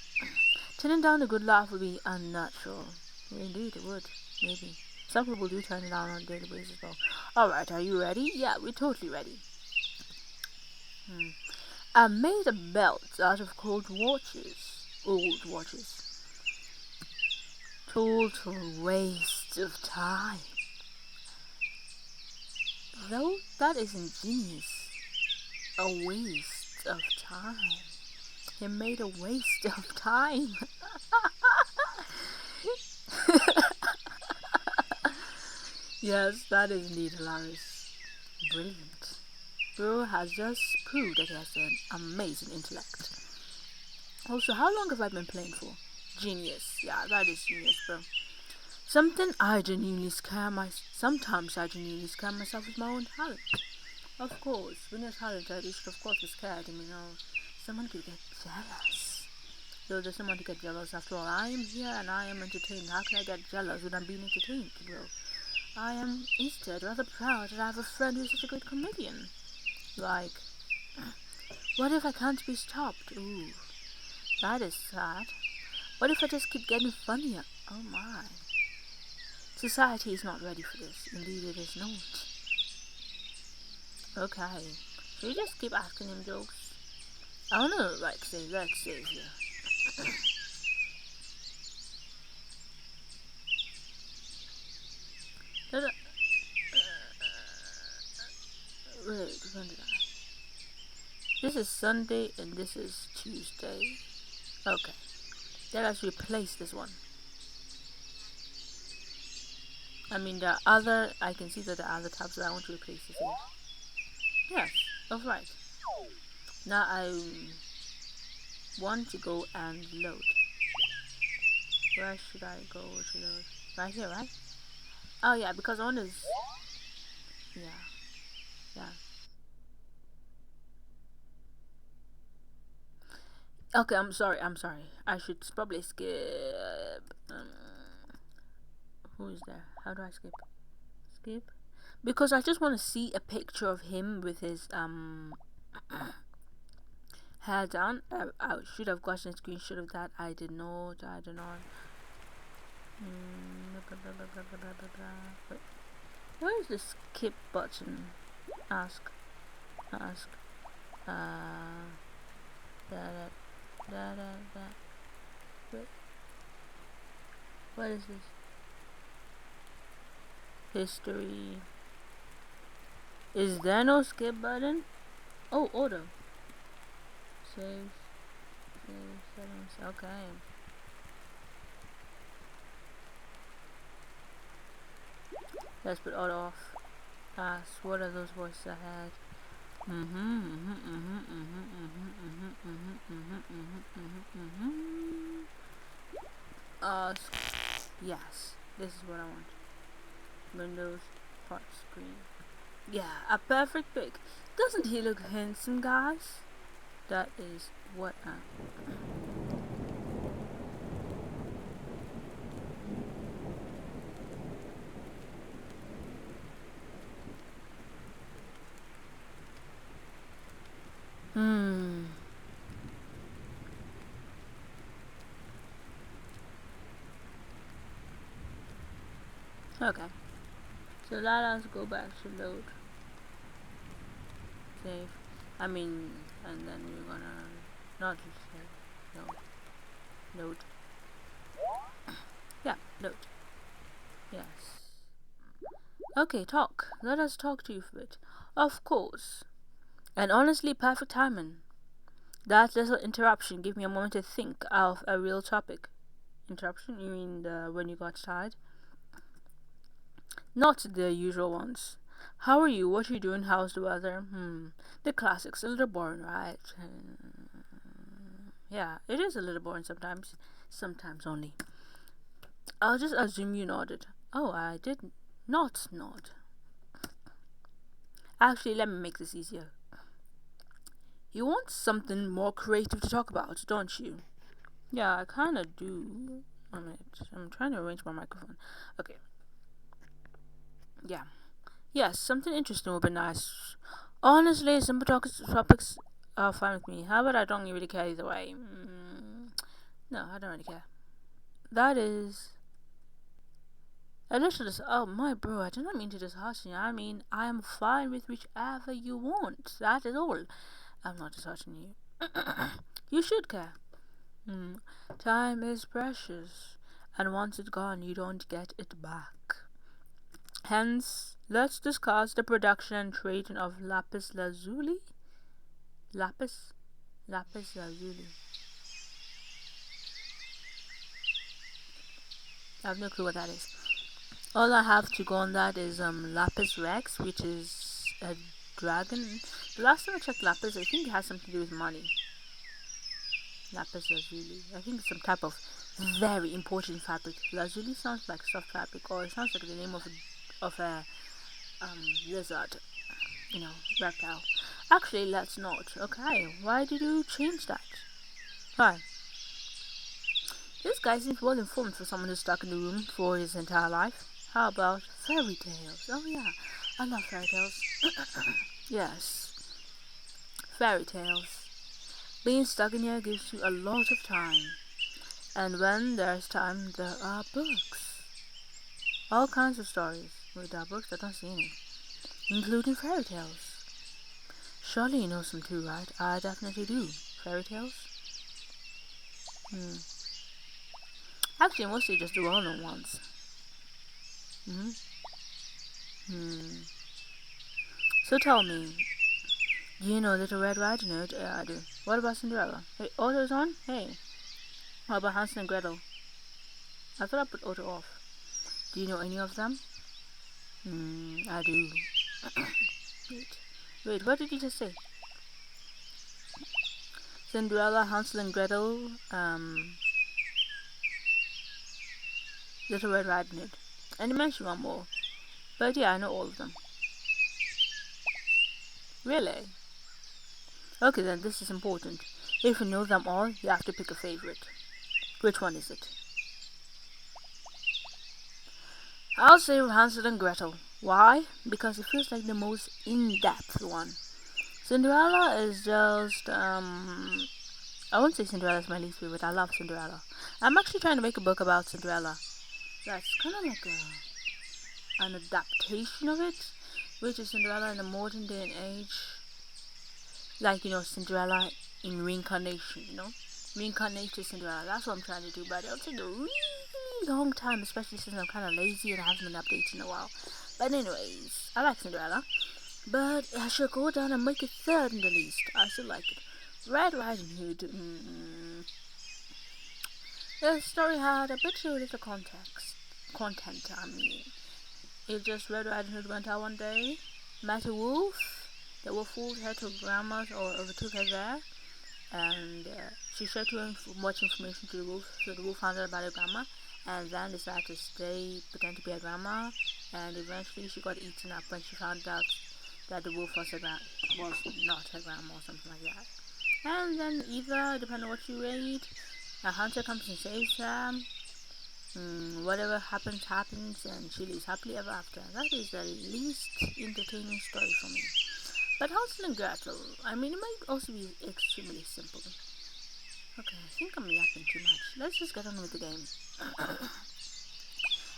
Turning down a good laugh would be unnatural. Indeed, it would. Maybe. Some people do turn it down on a daily basis, though. Alright, are you ready? Yeah, we're totally ready. I made a belt out of old watches. Total waste of time. Though that is ingenious. A waste of time. He made a waste of time. Yes, that is indeed hilarious. Brilliant. Bro has just proved that he has an amazing intellect. Also, how long have I been playing for? Genius. Yeah, that is genius, bro. Sometimes I genuinely scare myself with my own talent. Of course, when you're talented, you should of course be scared. Someone could get jealous. Though there's someone to get jealous after all. I am here and I am entertained. How can I get jealous when I'm being entertained, bro? I am instead rather proud that I have a friend who's such a great comedian. Like, what if I can't be stopped? Ooh, that is sad. What if I just keep getting funnier? Oh my. Society is not ready for this. Indeed it is not. Okay. Should we just keep asking him jokes? I wanna say, let's save here. Wait, when did I? This is Sunday and this is Tuesday. Okay. Let us replace this one. I can see that the other tabs that I want to replace this with. Yes, that's right. Now I want to go and load. Where should I go to load? Right here, right? Oh yeah, because one is... Yeah. Okay, I'm sorry. I should probably skip. Who is there? How do I skip? Skip? Because I just want to see a picture of him with his hair down. I should have gotten a screenshot of that. I did not. Where is the skip button? Ask. Wait. What is this? History. Is there no skip button? Oh, auto. Save settings. Okay. Let's put auto off. What are those voices I had? Yes, this is what I want. Windows, part screen. Yeah, a perfect pick. Doesn't he look handsome, guys? That is what I... Okay. So let us go back to load. Save. And then we're gonna not save. No. Load. Yeah, load. Yes. Okay, talk. Let us talk to you for a bit. Of course. And honestly, perfect timing. That little interruption gave me a moment to think of a real topic. Interruption? You mean when you got tired? Not the usual ones. How are you? What are you doing? How's the weather? The classics. A little boring, right? Yeah, it is a little boring sometimes. Sometimes only. I'll just assume you nodded. Oh, I did not nod. Actually, let me make this easier. You want something more creative to talk about, don't you? Yeah, I kind of do. I'm trying to arrange my microphone. Okay. Yeah. Yes, something interesting would be nice. Honestly, simple topics are fine with me. How about I don't really care either way? No, I don't really care. That is a little oh my bro, I do not mean to dishearten you. I mean, I am fine with whichever you want. That is all. I'm not disheartening you. You should care. Time is precious, and once it's gone, you don't get it back. Hence, let's discuss the production and trading of lapis lazuli. Lapis lazuli. I have no clue what that is. All I have to go on that is lapis rex, which is a dragon. The last time I checked lapis, I think it has something to do with money. Lapis lazuli. I think it's some type of very important fabric. Lazuli sounds like soft fabric, or it sounds like the name of a lizard. Reptile. Actually, let's not. Okay, why did you change that? Why? This guy seems well informed for someone who's stuck in the room for his entire life. How about fairy tales? Oh yeah, I love fairy tales. Yes, fairy tales. Being stuck in here gives you a lot of time. And when there's time, there are books. All kinds of stories. Wait, there are books? I don't see any. Including fairy tales. Surely you know some too, right? I definitely do. Fairy tales? Actually, mostly just the well-known ones. So tell me, do you know Little Red Riding Hood? Yeah, I do. What about Cinderella? Hey, Auto's on? Hey. How about Hansel and Gretel? I thought I put Auto off. Do you know any of them? I do. Wait, what did you just say? Cinderella, Hansel and Gretel, Little Red Riding Hood. And you mentioned one more. But yeah, I know all of them. Really? Okay, then this is important. If you know them all, you have to pick a favorite. Which one is it? I'll say Hansel and Gretel. Why? Because it feels like the most in-depth one. Cinderella is just, I wouldn't say Cinderella is my least favorite. I love Cinderella. I'm actually trying to make a book about Cinderella. That's kind of like an adaptation of it, which is Cinderella in the modern day and age. Like, Cinderella in reincarnation, Reincarnated Cinderella. That's what I'm trying to do, but it'll take a really long time, especially since I'm kind of lazy and I haven't been updated in a while. But anyways, I like Cinderella. But I should go down and make it third in the list. I still like it. Red Riding Hood. The story had a bit too little content, I mean. It just Red Riding Hood went out one day, met a wolf. The wolf fooled her to grandma's or overtook her there. And she shared too much information to the wolf, so the wolf found out about her grandma. And then decided to pretend to be her grandma. And eventually she got eaten up when she found out that the wolf was not her grandma or something like that. And then either, depending on what you read, a hunter comes and saves her. Whatever happens, and she lives happily ever after. That is the least entertaining story for me. But Hansel and Gretel, I mean, it might also be extremely simple. Okay, I think I'm yapping too much. Let's just get on with the game.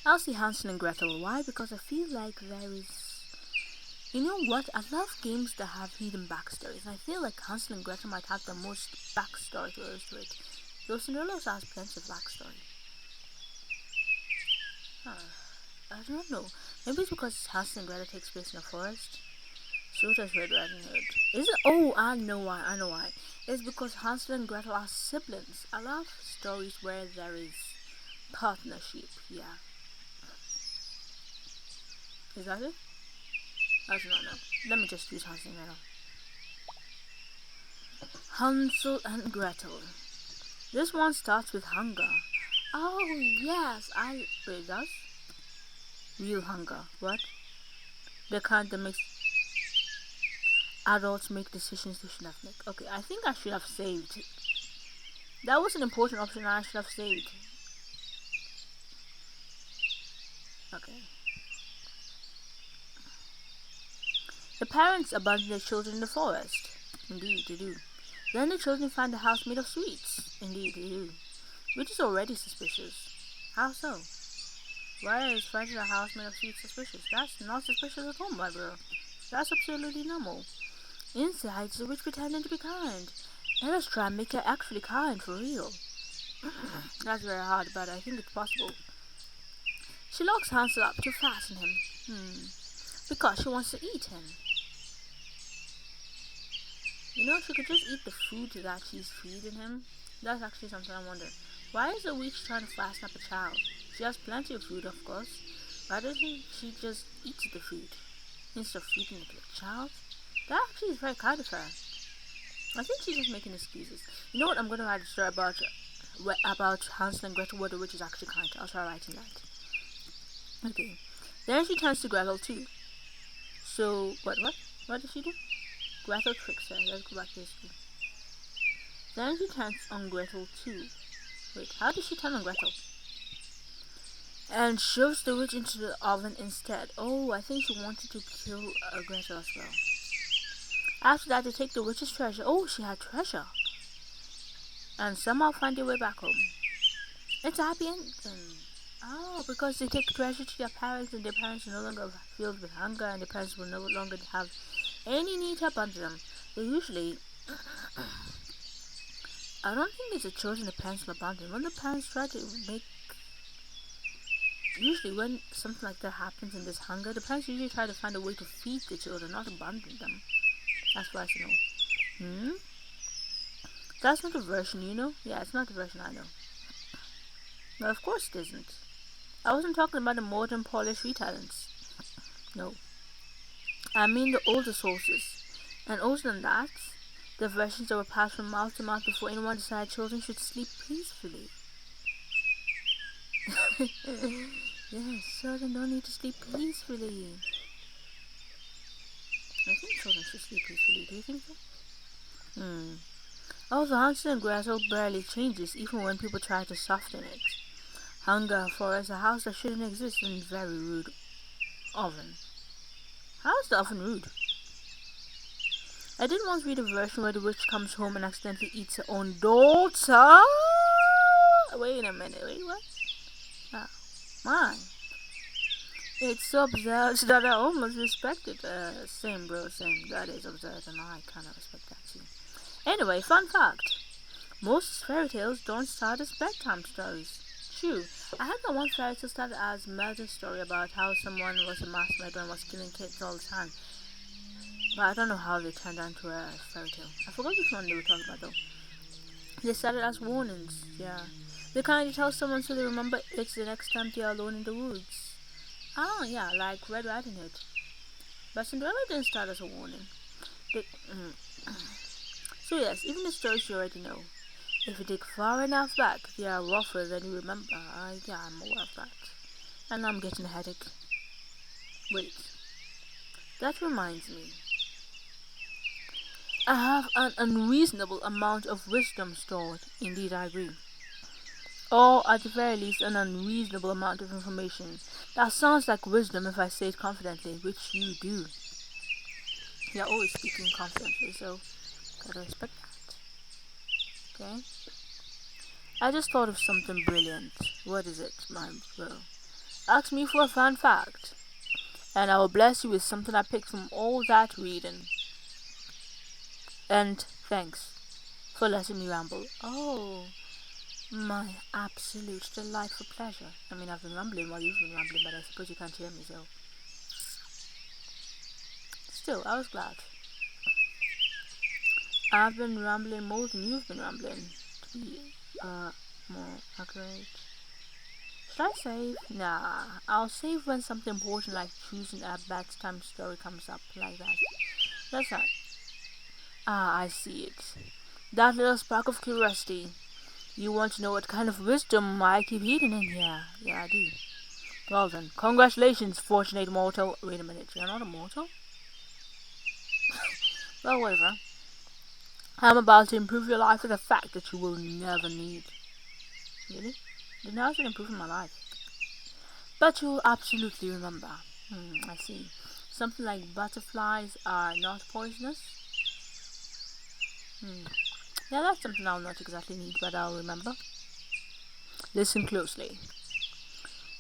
I'll see Hansel and Gretel. Why? Because I feel like there is... You know what? I love games that have hidden backstories. I feel like Hansel and Gretel might have the most backstory to it. Though Cinderella also has plenty of backstory. I don't know. Maybe it's because Hansel and Gretel takes place in a forest. So does Red Riding Hood. Is it? Oh, I know why. It's because Hansel and Gretel are siblings. I love stories where there is partnership. Yeah. Is that it? I do not know. Let me just use Hansel and Gretel. Hansel and Gretel. This one starts with hunger. Oh yes, wait, it does? Real hunger. What? The kind that makes adults make decisions they should not make. Okay, I think I should have saved. That was an important option and I should have saved. Okay. The parents abandon their children in the forest. Indeed, they do. Then the children find a house made of sweets. Indeed, they do. Which is already suspicious. How so? Why is finding a house made of sweets suspicious? That's not suspicious at all, my bro. That's absolutely normal. Inside, the witch pretending to be kind. Let us try and make her actually kind for real. That's very hard, but I think it's possible. She locks Hansel up to fasten him. Because she wants to eat him. You know, she could just eat the food that she's feeding him. That's actually something I wonder. Why is the witch trying to fasten up a child? She has plenty of food, of course. Why doesn't she just eat the food instead of feeding it to a child? That actually is very kind of her. I think she's just making excuses. You know what? I'm going to write a story about Hansel and Gretel where the witch is actually kind. I'll try writing that. Okay. Then she turns to Gretel too. So, what did she do? Gretel tricks her. Let's go back to history. Then she turns on Gretel too. Wait, how did she turn on Gretel? And shoves the witch into the oven instead. Oh, I think she wanted to kill Gretel as well. After that, they take the witch's treasure. Oh, she had treasure. And somehow find their way back home. It's a happy ending. Oh, because they take treasure to their parents and their parents are no longer filled with hunger and their parents will no longer have any need to abandon them. They usually... I don't think it's the children the parents will abandon. When the parents try to make... Usually when something like that happens in this hunger, the parents usually try to find a way to feed the children, not abandon them. That's what I know. That's not the version you know? Yeah, it's not the version I know. Well, of course it isn't. I wasn't talking about the modern polished retellings. No. I mean the older sources. And older than that, the versions that were passed from mouth to mouth before anyone decided children should sleep peacefully. Yes, children don't need to sleep peacefully. I think children should sleep peacefully. Do you think so? Also, Hansel and Gretel barely changes even when people try to soften it. Hunger for us a house that shouldn't exist in a very rude oven. How is the oven rude? I did once read a version where the witch comes home and accidentally eats her own daughter. Wait a minute, wait, what? Oh, my. It's so absurd that I almost respect it. Same bro, same. That is absurd and I kinda respect that too. Anyway, fun fact. Most fairy tales don't start as bedtime stories. True. I heard that one fairy tale started as a murder story about how someone was a mass murderer and was killing kids all the time. But I don't know how they turned that into a fairy tale. I forgot which one they were talking about though. They started as warnings, yeah. They kind of tell someone so they remember it the next time they are alone in the woods. Oh yeah, like Red Riding Hood. But Cinderella didn't start as a warning. So yes, even the stories you already know. If you dig far enough back, they are rougher than you remember. Yeah, I'm aware of that. And now I'm getting a headache. Wait. That reminds me. I have an unreasonable amount of wisdom stored. Indeed, I agree. Or, at the very least, an unreasonable amount of information. That sounds like wisdom if I say it confidently, which you do. You're always speaking confidently, so gotta respect that. Okay? I just thought of something brilliant. What is it, my bro? Ask me for a fun fact, and I will bless you with something I picked from all that reading. And thanks for letting me ramble. Oh, my absolute delightful pleasure. I mean, I've been rambling while you've been rambling, but I suppose you can't hear me, so... Still, I was glad. I've been rambling more than you've been rambling, to be more accurate. Should I save? Nah, I'll save when something important like choosing a bedtime story comes up, like that. That's not. Ah, I see it. That little spark of curiosity. You want to know what kind of wisdom I keep hidden in here? Yeah, I do. Well then, congratulations, fortunate mortal. Wait a minute, you're not a mortal? Well, whatever. I'm about to improve your life with a fact that you will never need. Really? Then how's it improving my life? But you'll absolutely remember. I see. Something like butterflies are not poisonous? Yeah, that's something I'll not exactly need, but I'll remember. Listen closely.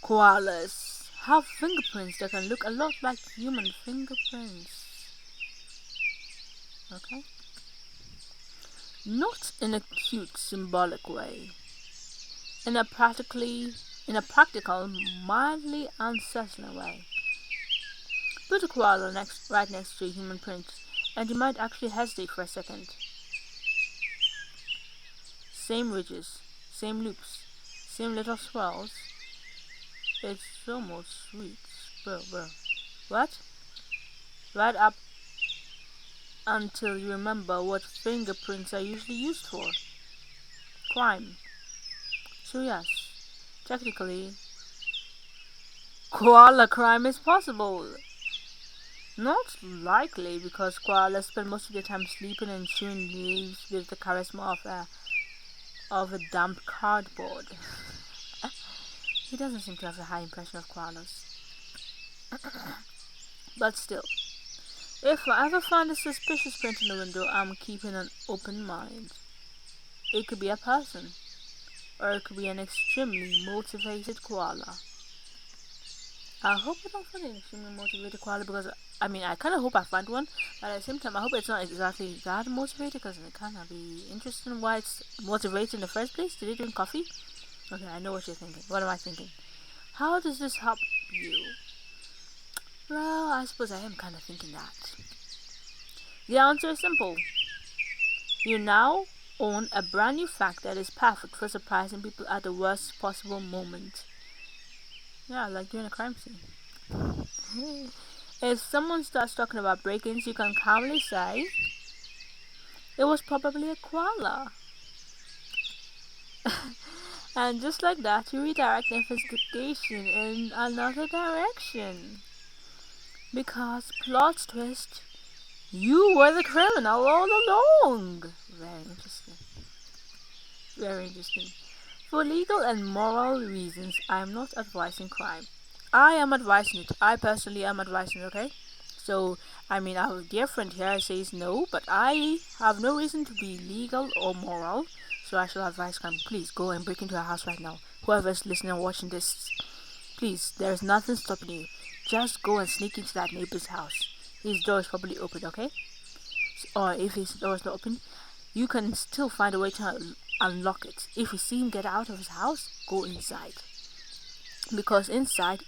Koalas have fingerprints that can look a lot like human fingerprints. Okay? Not in a cute, symbolic way. In a practical, mildly unsettling way. Put a koala right next to a human print, and you might actually hesitate for a second. Same ridges, same loops, same little swirls. It's almost sweet, bro. What? Right up until you remember what fingerprints are usually used for. Crime. So yes, technically, koala crime is possible. Not likely, because koalas spend most of their time sleeping and chewing leaves with the charisma of a damp cardboard. He doesn't seem to have a high impression of koalas. But still, if I ever find a suspicious print in the window, I'm keeping an open mind. It could be a person, or it could be an extremely motivated koala. I hope I don't find an extremely motivated koala, because I kind of hope I find one, but at the same time, I hope it's not exactly that motivated, because it kind of be interesting why it's motivated in the first place. Did they drink coffee? Okay, I know what you're thinking. What am I thinking? How does this help you? Well, I suppose I am kind of thinking that. The answer is simple. You now own a brand new fact that is perfect for surprising people at the worst possible moment. Yeah, like during a crime scene. If someone starts talking about break-ins, you can calmly say, it was probably a koala. And just like that, you redirect the investigation in another direction. Because, plot twist, you were the criminal all along. Very interesting. Very interesting. For legal and moral reasons, I am not advising crime. I am advising it. I personally am advising it, okay? So, our dear friend here says no, but I have no reason to be legal or moral, so I shall advise crime. Please go and break into our house right now. Whoever's listening and watching this, please, there's nothing stopping you. Just go and sneak into that neighbor's house. His door is probably open, okay? Or if his door is not open, you can still find a way to unlock it. If you see him get out of his house, go inside. Because inside,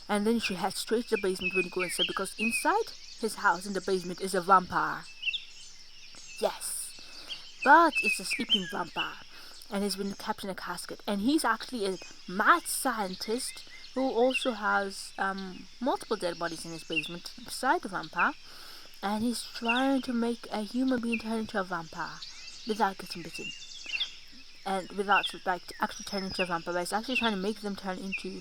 and then you should head straight to the basement when you go inside, because inside his house in the basement is a vampire. Yes, but it's a sleeping vampire, and he's been kept in a casket, and he's actually a mad scientist who also has multiple dead bodies in his basement beside the vampire, and he's trying to make a human being turn into a vampire without getting bitten, and without actually turning into a vampire, but he's actually trying to make them turn into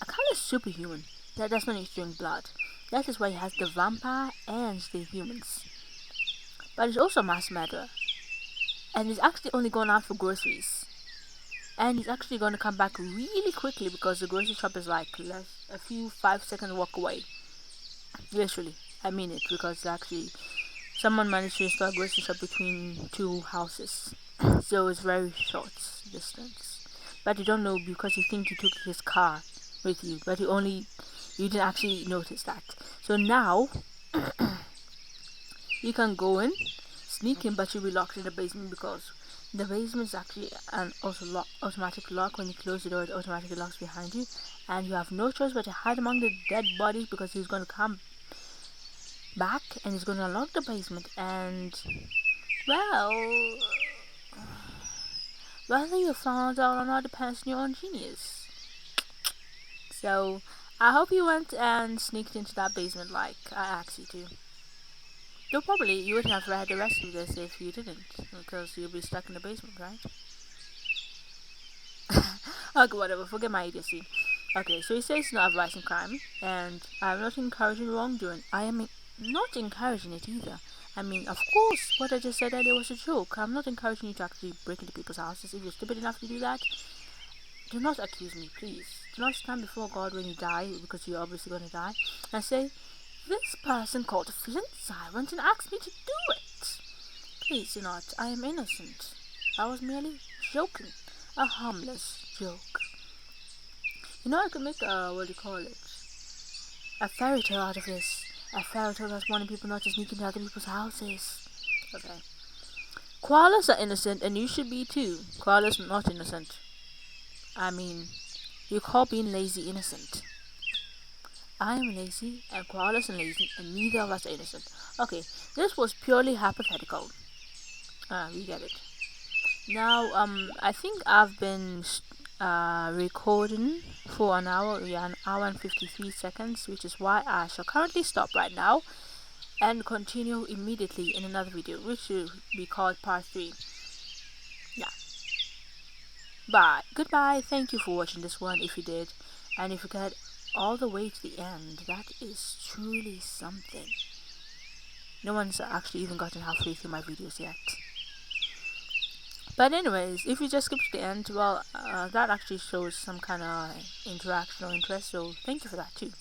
a kind of superhuman that does not need to drink blood. That is why he has the vampire and the humans. But he's also a mass murderer, and he's actually only going out for groceries. And he's actually going to come back really quickly, because the grocery shop is like a few 5-second walk away. Literally, I mean it, because actually someone managed to install a grocery shop between two houses, so it's very short distance. But you don't know, because you think you took his car with you, but you didn't actually notice that. So now you can go in, sneak in, but you'll be locked in the basement, because the basement is actually an automatic lock. When you close the door, it automatically locks behind you, and you have no choice but to hide among the dead bodies, because he's going to come back and he's going to unlock the basement. And well, whether you found out or not depends on your own genius. So I hope you went and sneaked into that basement like I asked you to. Though probably you would have read the rest of this if you didn't, because you'll be stuck in the basement, right? Okay, whatever, forget my idiocy. Okay, so he says not advising crime, and I'm not encouraging wrongdoing. I am not encouraging it either. I mean, of course, what I just said earlier was a joke. I'm not encouraging you to actually break into people's houses. If you're stupid enough to do that, do not accuse me, please. Do not stand before God when you die, because you're obviously going to die, and say, this person called a flint siren and asked me to do it. Please do not. I am innocent. I was merely joking. A harmless joke. You know, I could make what do you call it? A fairy tale out of this. A fairy tale that's wanting people not to sneak into other people's houses. Okay. Koalas are innocent and you should be too. Koalas are not innocent. I mean, you call being lazy innocent. I am lazy and koalas are lazy and neither of us are innocent. Okay, this was purely hypothetical. We get it. Now, I think I've been recording for an hour, an hour and 53 seconds, which is why I shall currently stop right now and continue immediately in another video, which will be called part 3. Yeah. Bye. Goodbye. Thank you for watching this one if you did. And if you got all the way to the end, that is truly something. No one's actually even gotten halfway through my videos yet. But anyways, if you just skip to the end, well, that actually shows some kind of interaction or interest, so thank you for that too.